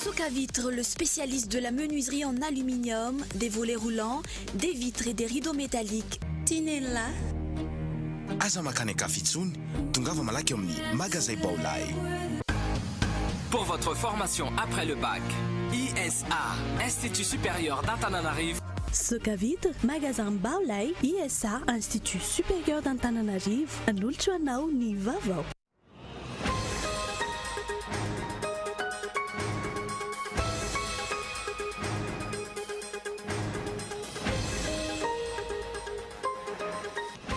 Socavitre, le spécialiste de la menuiserie en aluminium, des volets roulants, des vitres et des rideaux métalliques. Tinella. Aza makany Kafitsony, tongava malaky amin'ny magasin Baolay. Pour votre formation après le bac, ISA, Institut supérieur d'Antananarivo. Socavitre, magasin Baolay, ISA, Institut supérieur d'Antananarivo, an'olotro anao ny vaovao.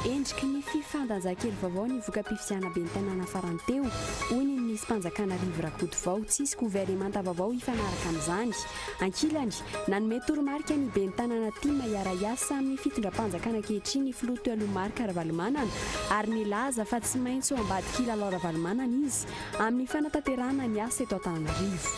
Endriky ny fifandanjakely vaovao ny voka-pifisiana be ny tanàna farany teo hoy ny nisy mpanjakana rivo rakoto vao tsisy gouvernemanta vaovao hifanaraka amin'izany ankilany nanome toromarika ny be ny tanàna tia mahara-iasa amin'ny fitondram-panjakana ankehitriny filoha Telomarika Ravalomanana ary nilaza fa tsy maintsy ho ambady kilalao Ravalomanana izy amin'ny fanatanterahana ny asa eto Antananarivo.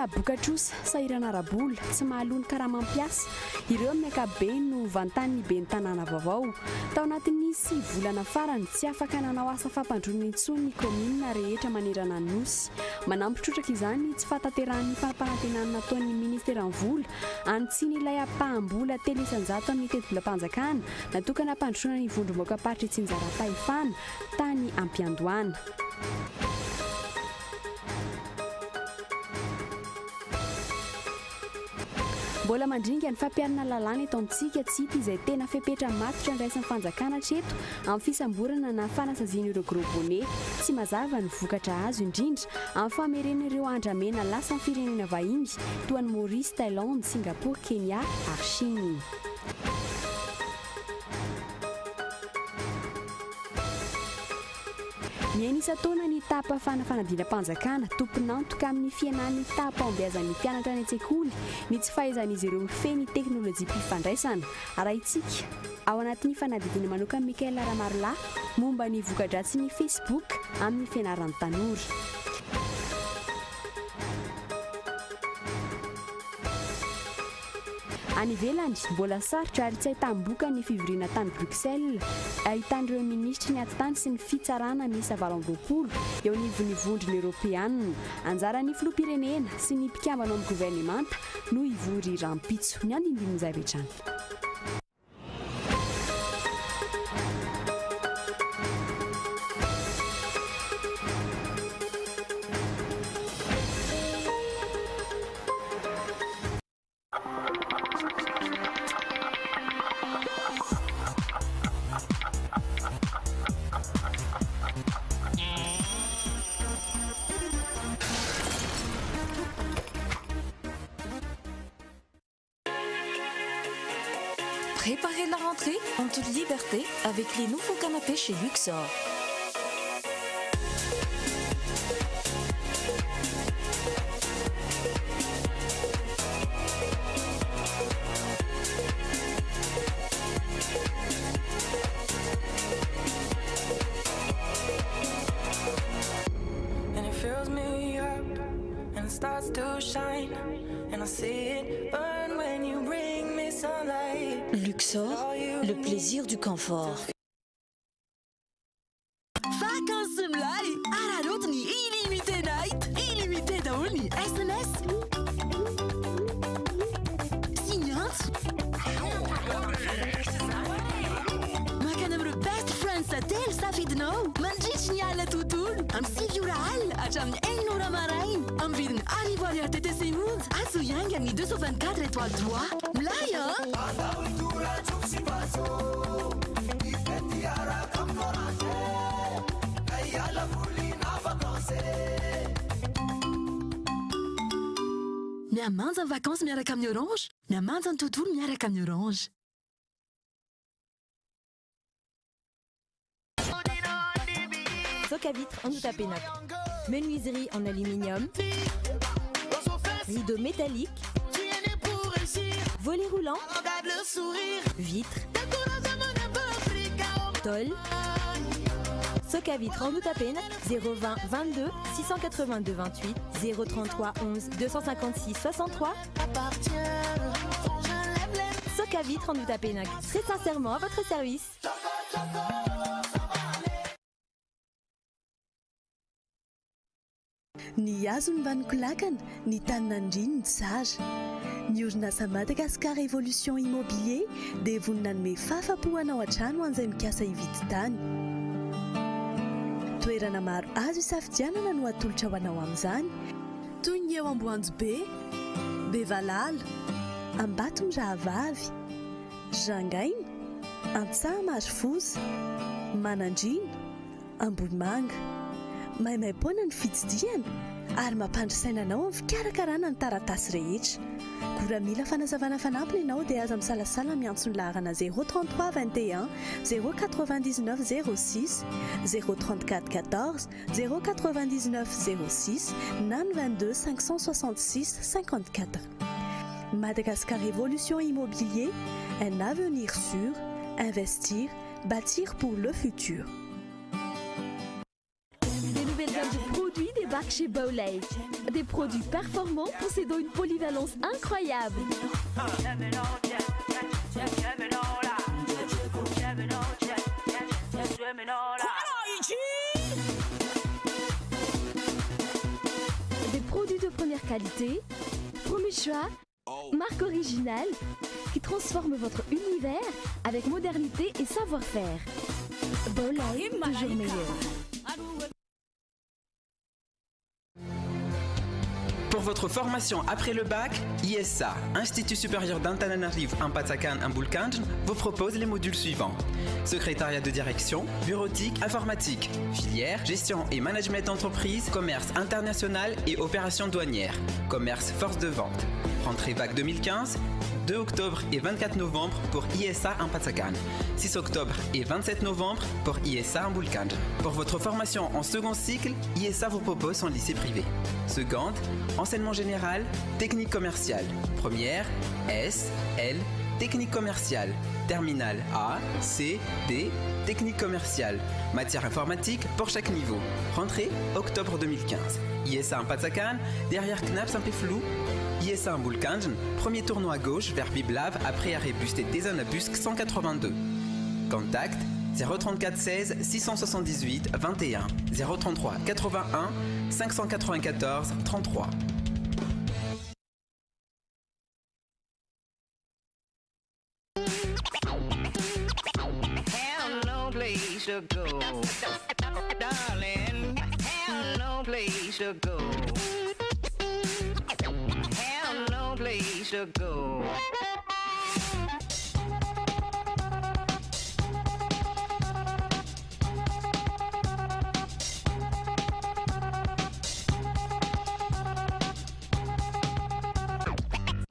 Bokatrosa Sahirana Rabola tsy mahalony karamampiasa ireo amin'ny ankapobeny no vantan'ny be ny tanàna vaovao tao anatin'ny 6 volana farany tsy afaka nanao asa fampandroana intsony ny komina rehetra manerana ny nosy manampitrotraka izany tsy fatateran'ny fampanantenana nataon'ny ministera ny vola antsiny ilay ampaham-bola 300 amin'ny teti-bolam-panjakana natokana hampandroana ny vondromboka paritra Tsinjaratahefana tany Ampiandohana. Mbola mandringa ny fampianana lalàna eto amintsika tsipy izay tena fepetra matotra ny raisan'ny fanjakana hatreto amin'ny fisamborana na fanasazian'ireo gros bonnet tsy mazava ny vokatra azo indrindra amin'ny fameren'ireo andramena lasa ny firenena vahiny toa ny Maurice, Thaïlande, Singapour, Kenya ary Chine. Mianisa taona ny tapa fanadina-panjakana tomponantoka amin'ny fianan'ny tapa ambeazan'ny mpianatra any an-tsekoly ny tsy fahaizan'izy ireo mifeny teknôlôjia mpifandraisana arahintsika ao anatin'ny fanadidina manokana Mikael Ramarla momba ny voka-dratsy ny Facebook amin'ny fianaran'ny tanora. Any ivelany mbola sarotra ary tsy ahitam-boka ny fivoriana tany Bruxelles ahitan'ireo ministra ny atitany sy ny fitsarana miisa 20 eo nivonivondriny Europeanina anjaran'ny filoham-pirenena sy ny mpikambana amin'ny gouvernemanta no hivory rampitso ny andindinin'izay rehetrany. Préparez la rentrée en toute liberté avec les nouveaux canapés chez Luxor. And it fills me up and it starts to shine and I see it burn when you bring me sunlight. Luxor, le plaisir du confort. Vacances mlai, ararot ni illimité night, illimité daholo ny SMS. Signante. Makana amiro best friends telo safidinao, mandritry ny alina tontolo, amin'ny 6 ora alina hatramin'ny 1 ora maraina, amin'ny vidiny arivo ariary TTC monja, azo ianga amin'ny 224 étoiles 3. Mlai Miamanja ny vacances miaraka amin'ny Orange, miamanja ny tontolo miaraka amin'ny Orange. Socavitre en Outapenac. Menuiserie en aluminium. Rideaux métalliques. Volets roulants. Vitres. Tôle. Socavitre en Outapenac. 020 22 682 28 033 11 256 63. Socavitre en Outapenac. Très sincèrement à votre service. ny azony vanokolakana ny taninandriny ny tsara ny orinasa Madagascar Évolution Immobilier dia vonina nome fahafapo anao an-trano an'izay mikasa hividy tany. Toerana maro azo isafidianana no atolotra ho anao amin'izany toy ny eo Amboanjobe, Bevalala, Ambatomirahavavy, Jangaina, Antsahamarofoza, Manandrina, Ambohimanga. Maimaimpona ny fitsidiana ary mampandrosaina anao amin'ny fikarakarana ny taratasy rehetra. Gora mila fanazavana fanampiny ianao dia aza misalasala miantsona laharana 033 21 099 06 034 14 099 06 na 22 566 54. Madagascar Évolution Immobilier, un avenir sûr, investir, bâtir pour le futur. Des nouvelles gammes de produits débarquent chez Bowlay. Des produits performants possédant une polyvalence incroyable. Des produits de première qualité, premier choix, marque originale, qui transforme votre univers avec modernité et savoir-faire. Bowlay, toujours meilleur. Pour votre formation après le bac, ISA, Institut supérieur d'Antananarivo Ampatsakan Ambulkanj, vous propose les modules suivants. Secrétariat de direction, bureautique, informatique, filière, gestion et management d'entreprise, commerce international et opérations douanières, commerce force de vente. Rentrée bac 2015, 2 octobre et 24 novembre pour ISA Ampatsakan, 6 octobre et 27 novembre pour ISA Ambulkanj. Pour votre formation en second cycle, ISA vous propose son lycée privé. Seconde, enseignement général, technique commerciale. Première, S, L, technique commerciale. Terminale A, C, D, technique commerciale. Matière informatique pour chaque niveau. Rentrée, octobre 2015. ISA Ampatsakan, derrière Knaps un peu flou. ISA Ambulkanj, premier tournoi à gauche vers Biblav après arrêt Busté Désanabusque 182. Contact 034 16 678 21 033 81 594 33. No place to go, darling. No place to go. No place to go.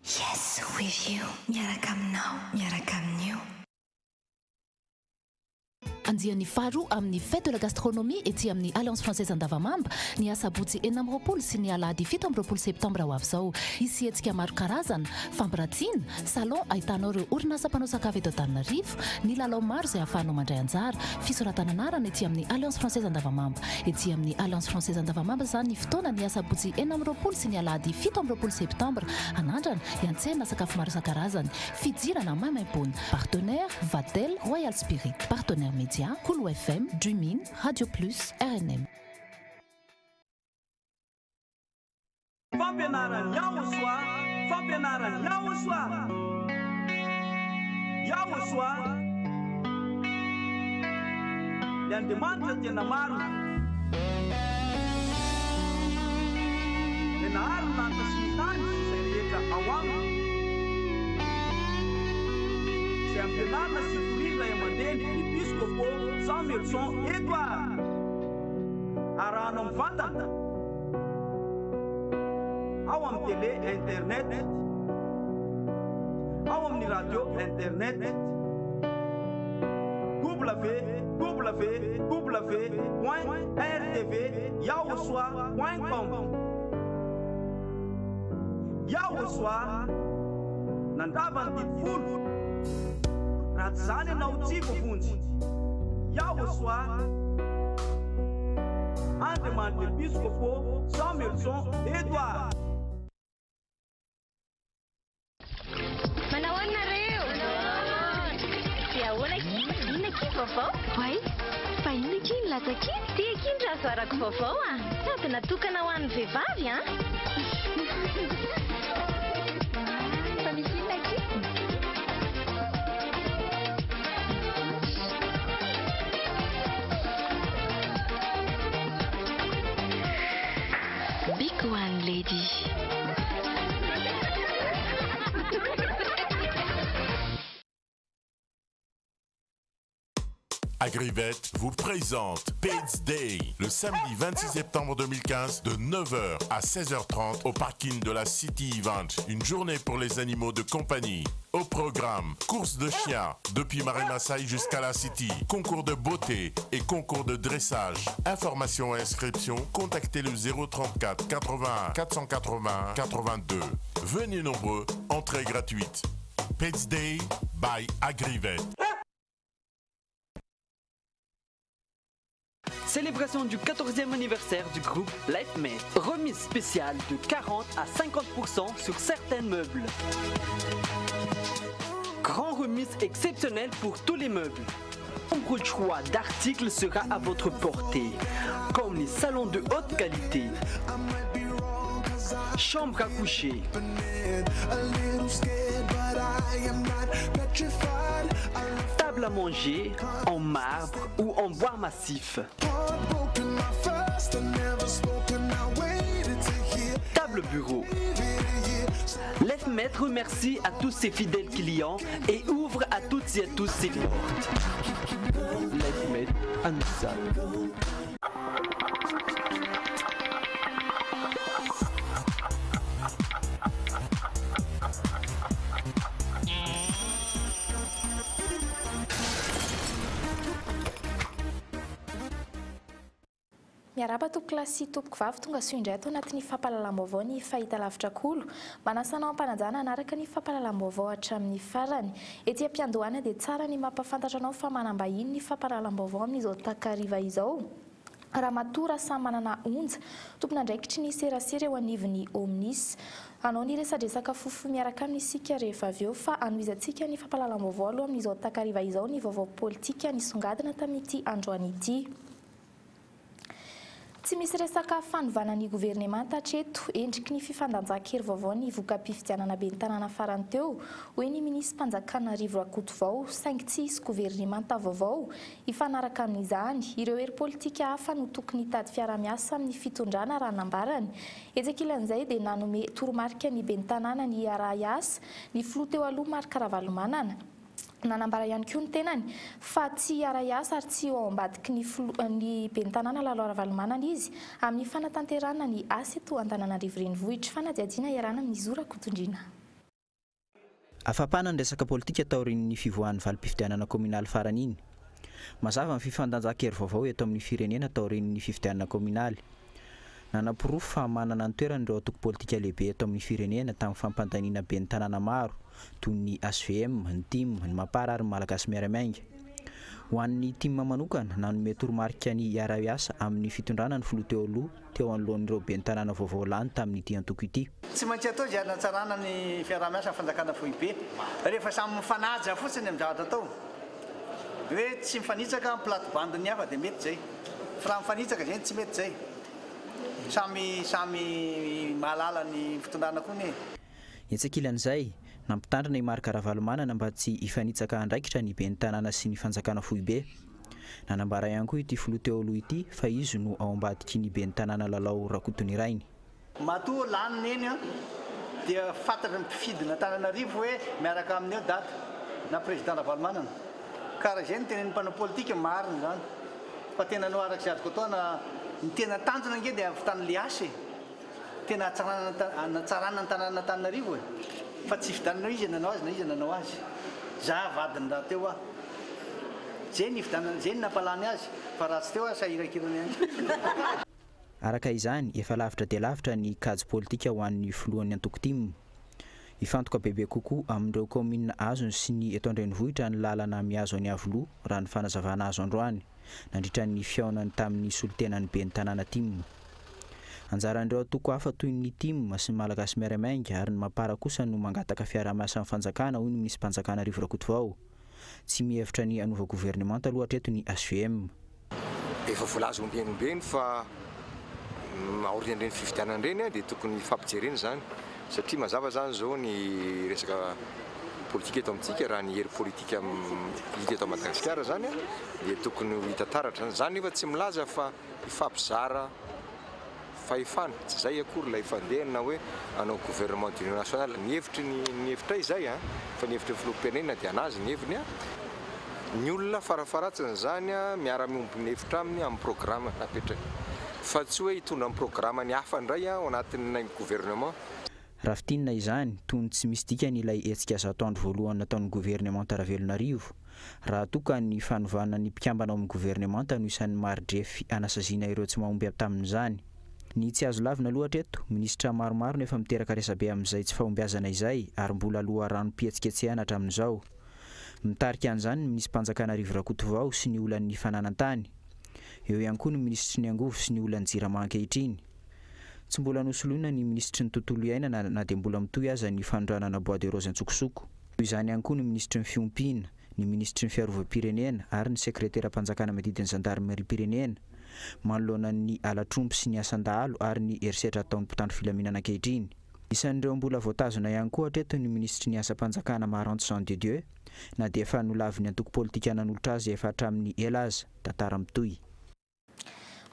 Yes, with you. Miaraka aminao, miaraka amin'io. Andian'ny faharoa amin'ny fête de la gastronomie ety amin'ny Alliance Française Andavamamba ny asabotsy 4 sy ny alahady 17 septambra ho avy izao. Isy hetsika maro karazana, fampirantiana, salon ahitanao ireo orinasa mpanao sakafo eto Antananarivo, ny lalao maro izay ahafahanao mandray anjara, fisoratana anarana ety amin'ny Alliance Française Andavamamba. Ety amin'ny Alliance Française Andavamamba zany ny fotoana ny asabotsy 4 sy ny alahady 17 septambra anandrana iantsena sakafo maro isan-karazany, fidirana maimaimpona. Partenaire Vatel, Royal Spirit. Partenaire média Kulu FM, Jumin, Radio Plus, RNM. Fampianaran Yaouswa, Fampianaran Yaouswa, Yaouswa. Yang demanda tiada maru. Benar nanti sultan serieka awam. Campeonato Sifuriga e Mandende Episcopo Samuelson Edouard Aranom Vanda Awam Tele Internet Awam ni Radio Internet www.rtv.yaouswa.com Yaouswa Nandavan Full Ratzane Nautico Funzi Yaouswa Andemande Episcopo Samuelson Edouard Manawan na rin! Siya, wala kifo po? Why? inona kiny latsaky tia kiny raha zoarako vaovao sady natokana ho an'ny vehivavy fa misy inona kiny Big one lady. Agrivette vous présente Pets Day le samedi 26 septembre 2015 de 9h à 16h30 au parking de la City Event. Une journée pour les animaux de compagnie. Au programme, course de chiens depuis Marémassaï jusqu'à la City, concours de beauté et concours de dressage. Informations et inscriptions, contactez le 034 81 480 82. Venez nombreux, entrée gratuite. Pets Day by Agrivette. Célébration du 14e anniversaire du groupe LifeMate. Remise spéciale de 40 à 50% sur certains meubles. Grand remise exceptionnelle pour tous les meubles. Nombreux choix d'articles sera à votre portée, comme les salons de haute qualité, chambres à coucher, table à manger en marbre ou en bois massif, table bureau. LifeMate remercie à tous ses fidèles clients et ouvre à toutes et à tous ses portes. LifeMate Anissa. Miaraba tompoko lasy tompoko vavy tonga soa indray ato anatin'ny fampahalalam-baovao ny fahita lavitra kolo. Manasanao ampanajana anaraka ny fampahalalam-baovao hatramin'ny farany. Ety am-piandohana dia tsara ny mampafantatra anao fa manambahiny ny fampahalalam-baovao amin'izao takariva izao. Raha matora samy manana onja, tompona ndraikitry ny serasera eo anivon'ny Omnis. Anao ny resadresaka fofo miaraka amin'ny sika rehefa avy eo fa anoizantsika ny fampahalalam-baovao aloha amin'izao takariva izao ny vaovao politika nisongadina tamin'ity androany ity. Tsy misy resaka fanovana ny gouvernemanta hatreto, endriky ny fifandanjan-kery vaovao ny voka-pifidianana ben'ny tanàna farany teo, hoy ny minisy mpanjakana Rivo Rakotovao, saingy tsy hisy gouvernemanta vaovao. Ifanaraka amin'izany, ireo hery politika hafa no tokony hitady fiara-miasa amin'ny fitondrana raha nambarany. Etsekilan'izay dia nanome toromarika ny ben'ny tanàna ny Arayas, ny filoha teo aloha Marc Ravalomanana. Nanambara ihany koa ny tenany fa tsy Arayas ary tsy ao ambadiky ny ben'ny tanàna Lalao Ravalomanana izy amin'ny fanatanterana ny asa eto Antananarivo renivohitra fanadiadiana iarana amin'ny Zora Kotondrina. Afapana ny resaka politika taorian'ny fivoahan'ny valim-pifidianana kominaly farany iny. Mazava ny fifandanjan-kery vaovao eto amin'ny firenena taorian'ny fifidianana kominaly. Nanapirofo fa manana ny toerany ireo atoko politika lehibe eto amin'ny firenena tamin'ny fampandaniana ben'ny tanàna maro toy ny SVM, ny TIM, ny Mapara ary ny Malagasy Miaramainga. Ho an'ny TIM manokana nanome toromarika ny Arayas amin'ny fitondrana ny filoha teo aloha teo anoloan'ireo ben'ny tanàna vaovao lany tamin'ity antoko ity. Tsy maintsy atao dia natsarana ny fiaraha-miasa fanjakana foibe rehefa samy mifanaja fotsiny amin'ny zavatra atao. Hoe tsy mifanitsaka amin'ny plate-bande ny hafa dia mety zay. Fa raha mifanitsaka zay tsy mety zay. Samy mahalala ny fitondrana koa ny. Etsekilan'izay, nampitandrina i Marc Ravalomanana mba tsy hifanitsaka andraikitra ny ben'ny tanàna sy ny fanjakana foibe. Nanambara ihany koa ity filoha teo aloha ity fa izy no ao ambadiky ny ben'ny tanàna Lalao Rakotondrirainy. Matoa laniny eny dia fantatra ny mpifidina Antananarivo hoe miaraka amin'ny eo data na président Ravalomanana. Karaha izay ny tenen'ny mpanao politika marina zany. Fa tena no araka izay taona ny tena tanjona nge dia avy tany Liasy. Tena natsarana ny tanàna Antananarivo fa tsy fidananao izy nanao azy na izy nanao azy. Za vadiny raha teo aho. Zay ny fidanana zay ny nampalany azy fa raha tsy teo aho sahirakirany ihany. Araka izany efa lavitra dia lavitra ny kajy politika ho an'ny filohan'ny antoko TIM. Ifantoka bebe kokoa amin'ireo komina azony sy ny eto an-drenivohitra ny lalana mihazo any avoloha raha ny fanazavana azo androany nandritra ny fiaonany tamin'ny solitenany ben'ny tanàna TIM. Anjaran'ireo atoko hafa toy ny TIM sy ny Malagasy Miaramainga ary ny Mapara kosa no mangataka fiara-miasa amin'ny fanjakana hoy ny minisy mpanjakana Rivo Rakotovao. Tsy mihevitra ny anova gouvernemanta aloha hatreto ny SVM. efa voalaza ombenombeny fa aorian'ireny fividianana ireny dia tokony fampijerena zany satria mazava zany zao ny resaka politika eto amintsika raha ny hery politika hita eto Madagasikara zany dia tokony ho hita taratra zany nefa tsy milaza fa ifampizara fahefana tsy zay akory ilay fandehana hoe anao gouvernement d'union nationale ny hevitry ny hevitra izay fa ny hevitry ny filoham-pirenena dia anazy ny heviny ny olona farafaratsiny zany miara-miompy ny hevitra aminy amin'ny programme napetraka fa tsy hoe hitondra amin'ny programme ny hafa indray ao anatin'ny gouvernement. Raha fitinina izany tony tsy misy dikany ilay hetsika zato andro voalohany nataon'ny gouvernement Taravelonarivo raha toka ny fanovana ny mpikambana amin'ny gouvernement no isan'ny maridrefy anasaziana ireo tsy mahomby tamin'izany. Ny tsy azo lavina loatra eto minisitra maromaro nefa miteraka resabe amin'izay tsy fahombiazana izay ary mbola loha rano pietsiketsehana hatramin'izao. Mitarika an'izany ny minisitrim-panjakana Rivo Rakotovao sy ny olan'ny fananantany. Eo ihany koa ny ministry ny Angovo sy ny olan'ny Jirama ankehitriny. Tsy mbola nosoloina ny ministry ny tontolo iainana na dia mbola mitohy aza ny fanondranana Bois de Rose Antsokosoko. Toy izany ihany koa ny ministry ny fiompiana, ny ministry ny fiarovam-pirenena ary ny sekretera-panjakana madidin'ny zandarmeri-pirenena manoloana ny alatrompo sy ny asandahalo ary ny herisetra ataon'ny mpitandro filaminana ankehitriny. Isan'ireo mbola voatazona ihany koa hatreto ny ministry ny asa-panjakana Maranto Jean de Dieu na dia efa nolaviny antoko politika nan'olotra azy efa hatramin'ny ela aza tantara mitohy.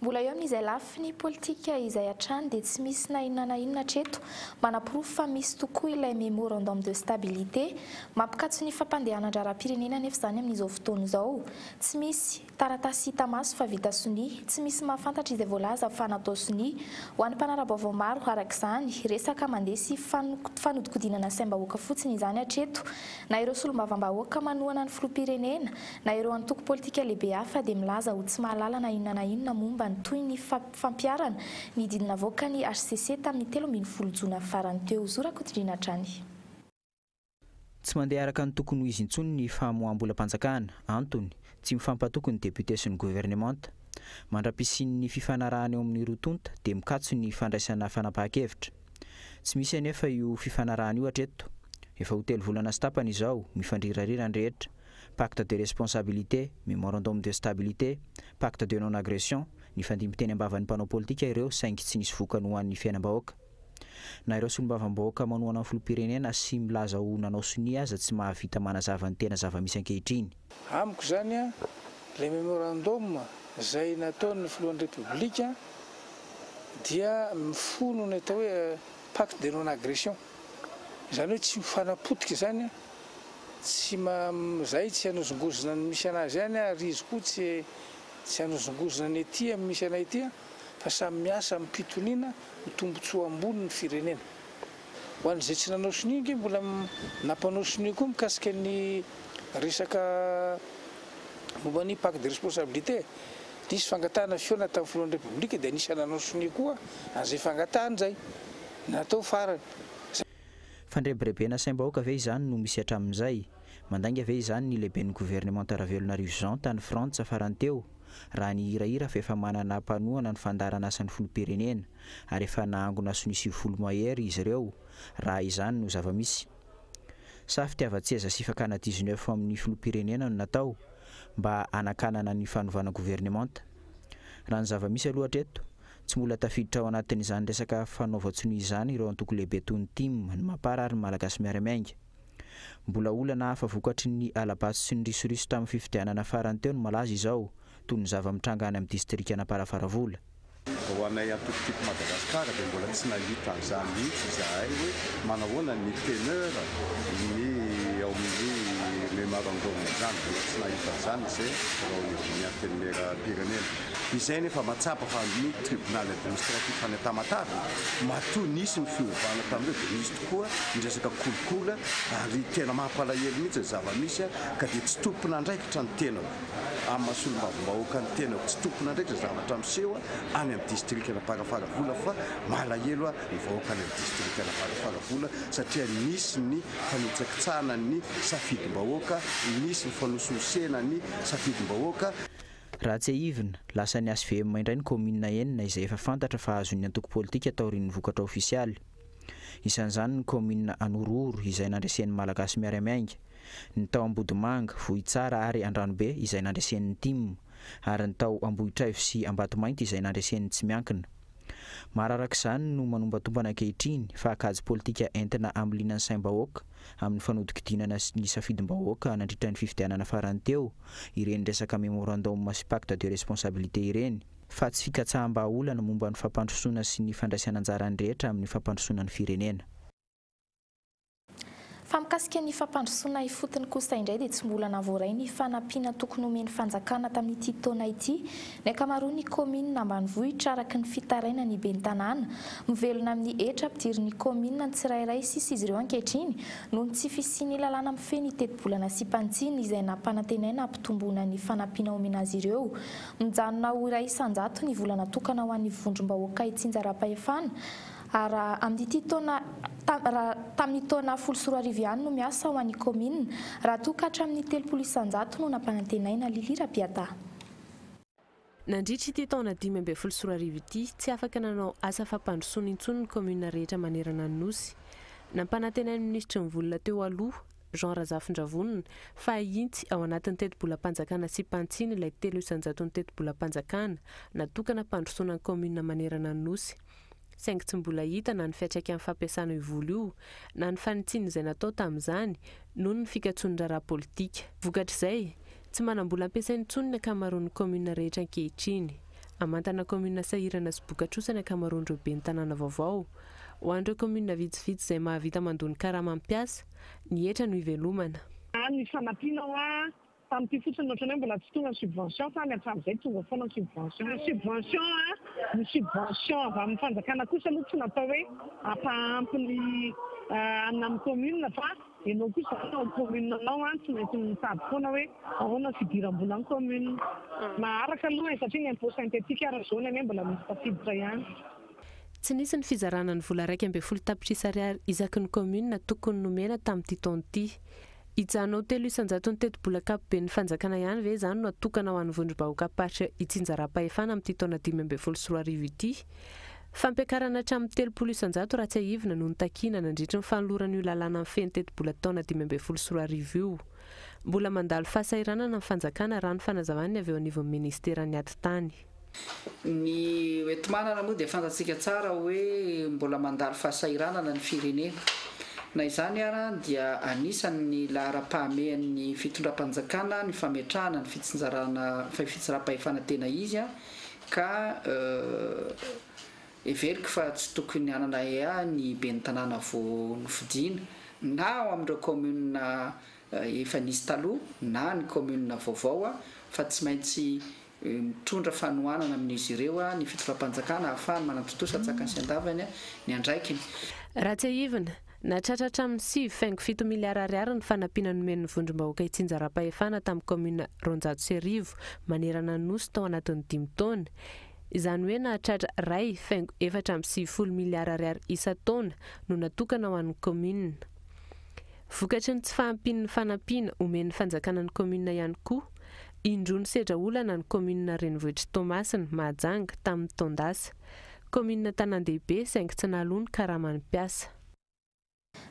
Mbola eo amin'izay lafiny politika izay hatrany dia tsy misy na inona na inona hatreto manapirofo fa misy tokoa ilay mémorandum de stabilité mampikatso ny fampandehanan-draram-pirenena nefa izany amin'izao fotoana izao. Tsy misy taratasy hita maso fa vita sonia, tsy misy mahafantatra izay voalaza fa natao sonia ho an'ny mpanara-baovao maro arak'izany resaka mandeha sy fanodikodinana saim-bahoaka fotsiny izany hatreto na ireo solombavam-bahoaka manohana ny filoham-pirenena na ireo antoko politika lehibe hafa dia milaza ho tsy mahalala na inona na inona momba toy ny fampiarana ny didina avoaka ny HCC tamin'ny 13 jona farany teo. Zorakotondrina hatrany. Tsy mandeha araka ny tokony ho izy intsony ny famoaham-bolam-panjakana antony tsy mifampatoko ny député sy ny gouvernement mandra-pisin'ny fifanarahana eo amin'ny rotonta dia mikatso ny fandraisana fanapahan-kevitra. Tsy misy anefa io fifanarahana io hatreto efa ho 3 volana sy tapany izao mifandrirarira ny rehetra. Pacte de responsabilité, mémorandum de stabilité, pacte de non-agression ny fandimby-teny ambavan'ny mpanao politika ireo saingy tsy nisy vokany ho an'ny fiainam-bahoaka. Na ireo solombavam-bahoaka manohana amin'ny filoham-pirenena sy milaza ho nanao sonia aza tsy mahavita manazava ny tena zava-misy ankehitriny. Amiko zany le mémorandum izay nataon'ny filohan'ny république dia mifono ny atao hoe pacte de non-agression. Izany hoe tsy mifanapotika zany tsy zay tsy hanozongozona ny misy anazy ihany ary izy koa tsy hanozongozona ny ety amin'ny misy anay ety fa samy miasa mipitoniana ny tombotsoa ambony ny firenena. Ho an'izay tsy nanao sonia mbola nampanao sonia koa mikasika ny resaka momba ny pacte de responsabilité. Nisy fangatahana fiona tamin'ny filohan'ny république dia nisy nanao sonia koa an'izay fangatahana zay natao farany. Fandrebirebena saim-bahoaka ve izany no misy hatramin'izay. Mandainga ve izany ny lehiben'ny gouvernement Taravelonarivo Jean tany Frantsa farany teo raha ny hirahira fa efa manana mpanohana ny fandarana asan'ny filoham-pirenena ary efa nahangona sy nisy 20 mahery izy ireo raha izany no zava-misy. Sa fitiavan-tseza sy fakana 19 amin'ny filoham-pirenena no natao mba anakanana ny fanovana gouvernement. Raha ny zava-misy aloha hatreto tsy mbola tafiditra ao anatin'izany resaka fanaova-tsonia izany ireo antoko lehibe toy ny TIM ny mampara ary ny malagasy miara-miainga. Mbola olana hafa vokatry ny alabaso sy ny risoriso tamin'ny fifidianana farany teo no malaza izao toy ny zava-mitranga any amin'ny distrika Anaparafaravola. Ho anay atokotiko Madagasikara dia mbola tsy nahita an'izany mihitsy izahay hoe manahoana ny teneur ny ao amin'ny mémorandum izany mbola tsy nahita an'izany izay raha ny antenimera-pirenena. Izay nefa matsapa fa ny tribunal administratif any Tamatavy matoa nisy ny fiovana tamin'ireo dia nisy tokoa ny resaka kolikola ary tena mampalahelo mihitsy ny zava-misy ka dia tsy tompona andraikitra ny tena amin'ny mahasolom-bavom-bahoaka ny tena tsy tompona andraikitra zavatra miseho any amin'ny distrika Anaparafaravola fa malahelo ny vahoaka any amin'ny distrika Anaparafaravola satria nisy ny fanitsakitsahana ny safidim-bahoaka, nisy ny fanosonosena ny safidim-bahoaka. Raha tsy ahivina lasa ny ASVM indray ny commune enina izay efa fantatra fa azon'ny antoko politika taorian'ny vokatra ofisialy. Isan'izany ny commune Anorooro izay nandresen'ny malagasy miara-miainga, ny tao Ambodimanga, Vohitsara ary Andranobe izay nandresen'ny TIM ary nytao Ambohitraivo sy Ambatomainty izay nandresen'ny tsy miankina. Mararak'izany no manombatomana ankehitriny fa akajy politika entina amlinan'ny saim-bahoaka amin'ny fanodikidinana sy ny safidim-bahoaka nandritra ny fifidianana farany teo ireny resaka memorandum sy pacte de responsabilité ireny fa tsy fikatsaham-baolana momba ny fampandrosoana sy ny fandraisana anjarany rehetra amin'ny fampandrosoana ny firenena. Fa mikasika ny fampandrosoana ifotony kosa indray dia tsy mbola navoray ny fanampiana tokony omeny fanjakana tamin'ity taona ity. Ny ankamaroan'ny komina ambanivohitra araky ny fitaraina ny ben'ny tanàna mivelona amin'ny hetra ampidiriny komina ny tsirairay sisa izy ireo ankehitriny noho ny tsy fisiany lalàna mifehy ny teti-bolana sy pantsiny izay nampanantenaina ampitomboana ny fanampiana omena azy ireo. Mijanona ho iray isan-jato ny vola natokana ho an'ny vondrom-bahoaka Itsinjaram-pahefana ara amin'ity taona tamin'ny taona 14 no miasa ho an'ny komina raha toa ka hatramin'ny 300 isan-jato no nampanantenaina Lilira Piata. Nandritra ity taona 15 ity tsy afaka nanao asa fampandrosoana intsony ny komina rehetra manerana ny nosy. Nampanantenaina ny ministra ny volona teo aloha Jean Razafindravonina fa inty ao anatin'ny teti-bolam-panjakana sy pantsiny ilay 300 isan-jaton'ny teti-bolam-panjakana natokana hampandrosoana ny komina manerana ny nosy. Saingy tsy mbola hita na ny fiantraikany fampiasana io vola io na ny fanitsiana izay natao tamin'izany noho ny fikatsonin-draharaha politika. Vokatr'izay tsy manam-bola ampiasainy intsony ny ankamaroan'ny komina rehetra ankehitriny. Amantana komina sahirana sy Bokatrosa ny ankamaroan'ireo ben'ny tanàna vaovao. Ho an'ireo komina vitsivitsy izay mahavita mandony karama mampiasa ny hetra no ivelomana. Ny fanampiana tamin'ity fotsiny ohatrany hoe mbola tsy tonga ny subvention fa ny hatramin'izay tonga foana ny subvention. Ny subvention avy amin'ny fanjakana kosa aloha tsy natao hoe hampahampy ny amin'ny komina fa ianao kosa ao komina anao tsy maintsy mitady foana hoe ahoana fidiram-bola ny komina. Maharaka aloha satria ny impôt synthétique ara zao ny mbola misy tafiditra ihany. Tsy nisy ny fizarana ny vola 1.20 tapitrisa ariary isaky ny komina tokony nomena tamin'ity taona ity. Ijanao 300 isan-jaton'ny teti-bola ankapobeny fanjakana ihany ve izany no atokana ho an'ny vondrom-bahoaka paritra Itsinjaram-pahefana amin'ity taona 2024 ity. Fampiakarana hatramin'ny 300 isan-jato raha tsy ahivina noho ny takina nandritra ny fanoloran'io lalàna mifehy ny teti-bola taona 2024 io. Mbola mandalo fahasahiranana ny fanjakana raha ny fanazavany avy eo anivon'ny ministeran'ny ati-tany. Ny oentomanana moa dia fantatsika tsara hoe mbola mandalo fahasahiranana ny firenena. Na izany ara dia anisan'ny lahara-pahamehan'ny fitondram-panjakana ny fametrahana ny fitsinjaram-pahefana tena izy ka everiko fa tsy tokony hanana ny ben'ny tanàna vao nofidiana na ao amin'ireo komina efa nisy taloha na ny komina vaovao fa tsy maintsy mitondra fanohanana amin'izy ireo ny fitondram-panjakana ahafahany manantotosa tsakany sy andavany ny andraikiny. Raha tsy ahivina natratra hatramin'ny 5.7 miliara ariary ny fanampiana nomen'ny vondrom-bahoaka Itsinjaram-pahefana tamin'ny komina Ronjato sy Arivo manerana ny nosy tao anatin'ny 5 taona. Izany hoe nahatratra 2.4 miliara ariary isa-taona no natokana ho an'ny komina. Vokatry ny tsy fahampian'ny fanampiana omen'ny fanjakana ny komina ihany koa, indroa ny sedra olana ny komina Renivohitra Tomasina Mahajanga tamin'ny taondasa. Komina Tanan-dehibe saingy tsy nahalony karamany mpiasa.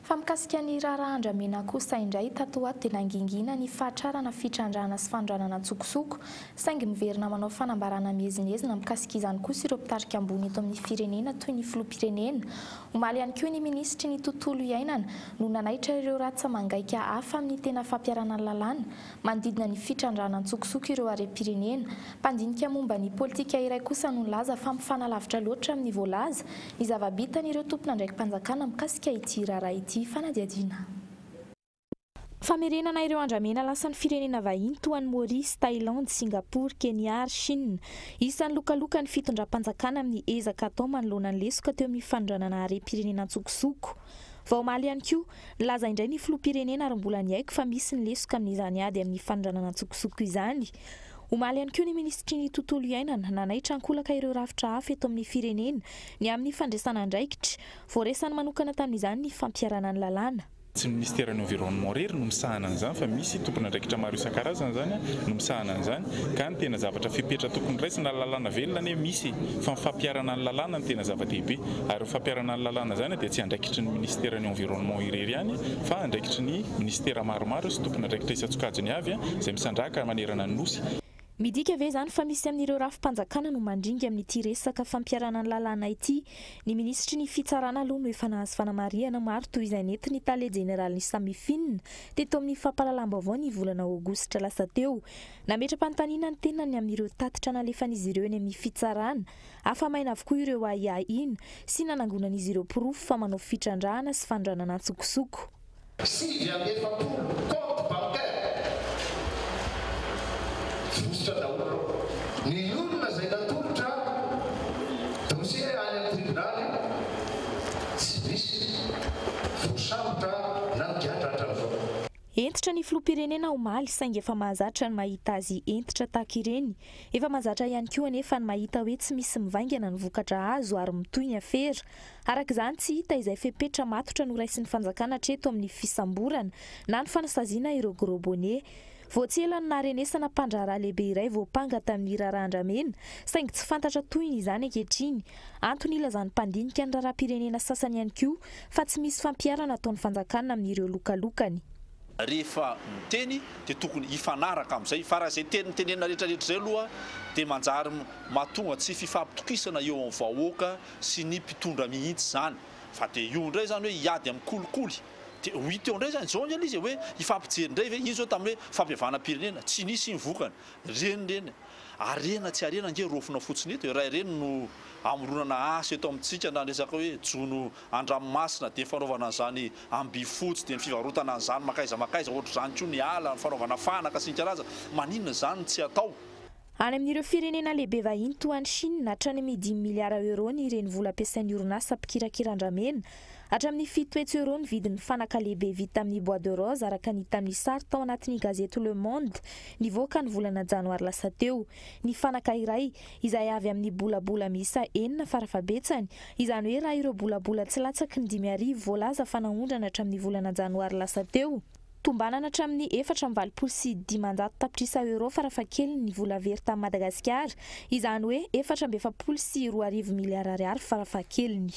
Fa mikasika ny raharaha andramena kosa indray tato ato dia nangingina ny fahatrarana fitrandrana sy fandranana tsokosoko saingy miverina manao fanambarana mihezinezina mikasika izany kosa ireo mpitarika ambony eto amin'ny firenena toy ny filoham-pirenena. Omaly ihany koa ny ministry ny tontolo iainana no nanaitra ireo ratsa mangaika hafa amin'ny tena fampiarana lalàna manodidina ny fitrandrana tsokosoko ireo harem-pirenena. Mpandinika momba ny politika iray kosa no nilaza fa mifanalavitra loatra amin'ny voalaza ny zava-bitany ireo tompona ndraiky mpanjakana mikasika ity raharaha ity fanadiadiana. Famerenana ireo andramena lasan'ny firenena vahiny toa ny Maurice, Thaïlande, Singapour, Kenya ary Chine. Isan'ny lokaloka ny fitondram-panjakana amin'ny ezaka atao manoloana ny lesoka teo amin'ny fandranana harem-pirenena tsokosoko. Vao omaly ihany koa nilaza indray ny filoham-pirenena ary mbola niaiko fa misy ny lesoka amin'izany ady amin'ny fandranana tsokosoko izany. Omaly ihany koa ny ministry ny tontolo iainana nanaitra ankolaka ireo rafitra hafa eto amin'ny firenena ny amin'ny fandraisana andraikitra voaresany manokana tamin'izany ny fampiarana ny lalàna. Tsy ny ministeran'ny environnement rery no misahana an'izany fa misy tompona andraikitra maro isan-karazany zany no misahana an'izany ka ny tena zavatra fipetra tokony raisina lalàna velona ne misy fa ny fampiarana ny lalàna ny tena zava-dehibe ary ny fampiarana ny lalàna zany dia tsy andraikitry ny ministeran'ny environnement irery ihany fa andraikitry ny ministera maromaro sy tompona andraikitra isan-tsokajiny avy izay misandraka manerana ny nosy. midika ave zany fa misy amin'ireo rafim-panjakana no mandringa amin'ity resaka fampiarana ny lalàna ity. Ny ministry ny fitsarana aloha no efa nahazo fanamariana maro toy izay nentiny tale general ny Samifinina teto amin'ny fampalalam-baovao ny volana aogositra lasa teo. Nametra-panontaniana ny tenany amin'ireo tatitra nalefan'izy ireo eny amin'ny fitsarana. Afamaina avokoa ireo aiaina sy nanangonan'izy ireo porofo fa manao fitrandrahana sy fandranana tsokosoko. Ny olona zay natolotra dossier any amin'ny tribunaly tsy misy voasambotra na migatra hatramin'izao. Entitra ny filoham-pirenena omaly saingy efa mahazatra ny mahita azy entitra tahaka ireny. Efa mahazatra ihany koa anefa ny mahita hoe tsy misy mivaingana ny vokatra azo ary mitoy ny afera. Arak'izany tsy hita izay fepetra matotra no raisin'ny fanjakana hatreto amin'ny fisamborana na ny fanasaziana ireo gros bonnet. Voatselany naharenesana mpandraharaha lehibe iray voapanga tamin'ny rarandramena saingy tsy fantatra toy izany ankehitriny. Antony ilazany mpandinika ny raharaham-pirenena sasany ihany koa fa tsy misy fampiarana ataon'ny fanjakana amin'ireo lokalokany. Rehefa miteny dia tokony hifanaraka amin'izay fa raha izay tenenina rehetrarehetra izay aloha dia manjary mahatonga tsy fifampitokisana eo amin'ny vahoaka sy ny mpitondra mihitsy zany. Fa dia io indray zany hoe hiady amin'ny kolikoly. Dia hita eo indray zany zao ny izy hoe hifampijery indray ve izy zao tamin'ny hoe fampiavana pirenena tsy nisy ny vokany renireny arena tsy arena nge rofona fotsiny eto raha ireny no amoronana asa eto amintsika na resaka hoe jono andramomasina dia fanaovana an'izany ambifotsy dia ny fivarotana an'izany makaiza ohatra izany koa ny ala ny fanaovana fanaka sy ny karazana maninona zany tsy atao. Any amin'ireo firenena lehibe vahiny toa ny Chine hatrany amin'ny 10 miliara euro ny ireny vola ampiasain'ny orinasa mpikirakirandramena. Hatramin'ny 7 euro ny vidin'ny fanaka lehibe vita amin'ny bois de rose araka ny hita amin'ny sary tao anatin'ny gazety Le Monde nivoaka ny volana janoary lasa teo. Ny fanaka iray izay avy amin'ny bolabola miisa 9 farafabetsany, izany hoe raha ireo bolabola tsy latsaky ny 5,000 voalaza fanaondrana hatramin'ny volana janoary lasa teo. Tombanana hatramin'ny 4,500 tapitrisa euro farafakely ny vola very tamin'ny Madagasikara, izany hoe 4,2 miliara ariary farafakeliny.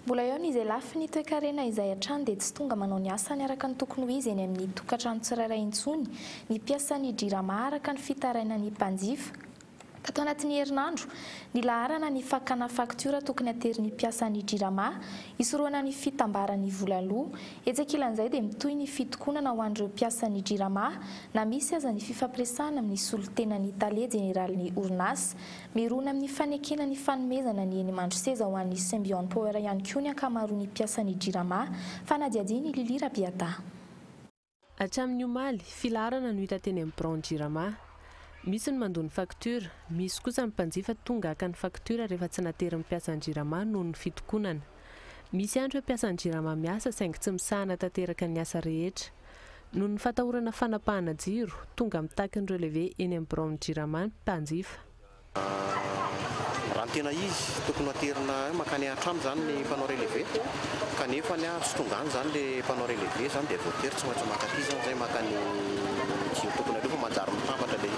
Mbola eo ny izay lafiny toe-karena izay hatrany dia tsy tonga manao ny asany araka ny tokony ho izy eny amin'ny tokantrano tsirairay intsony ny mpiasan'ny jirama araka ny fitarainan'ny mpanjifa. Tato anatin'ny herinandro, ny laharana ny fakana faktura tokony aterin'ny mpiasan'ny jirama isoroana ny fitambaran'ny volaloha. Etsekilan'izay dia mitoy ny fitokonana ho an'ireo mpiasan'ny jirama na misy aza ny fifampiresahana amin'ny solotenan'ny tale jeneralin'ny orinasa. Mirona amin'ny fanekena ny fanomezana ny eny mandroseza ho an'ny Symbion Power ihany koa ny ankamaroan'ny mpiasan'ny jirama fanadiadiany Lili Rabiata. Hatramin'ny omaly, filarana no hita teny amin'ny Brown jirama. Misy ny mandony faktura, misy kosa ny mpanjifa tonga haka ny faktura rehefa tsy natery mpiasan'ny jirama noho ny fitokonana. Misy andro hoe mpiasan'ny jirama miasa saingy tsy misahana tanteraka ny asa rehetra. Noho ny fatahorana fanapahana jiro, tonga mitaky ny relevé eny amin'ny Brown jirama mpanjifa. Raha tena izy tokony aterina makany hatramo zany ny mpanao relevé kanefa ny tsy tonga any zany le mpanao relevé zany dia voatery tsy maintsy makaty zany zay makany jiro tokony aloha manjary mitambatra le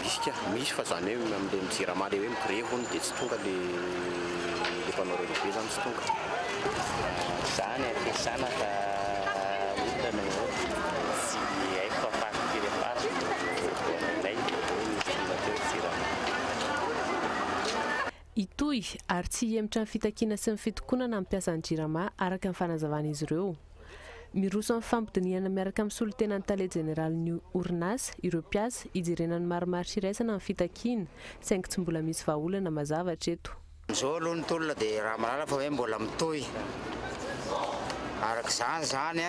isika misy fa zany hoe amin'le mijirama le hoe migrevony dia tsy tonga le mpanao relevé zany tsy tonga zany ampiasana fa olona no tsy haiko afahafiry afara nay itoy ary tsy hiemotra ny fitakiana sy ny fitokonana amin'ny mpiasan'ny jirama araka ny fanazavana izy ireo. Miroso amin'ny fampidiniana miaraka amin'ny solotenan'ny tale jeneralin'ny orinasa ireo mpiasa hijerenany maromaro siraisana amin'ny fitakiana saingy tsy mbola misy vahaolana mazava hatreto. Izao aloha ny tolona dia raha malala fa hoe mbola mitohy. Arak'izany zany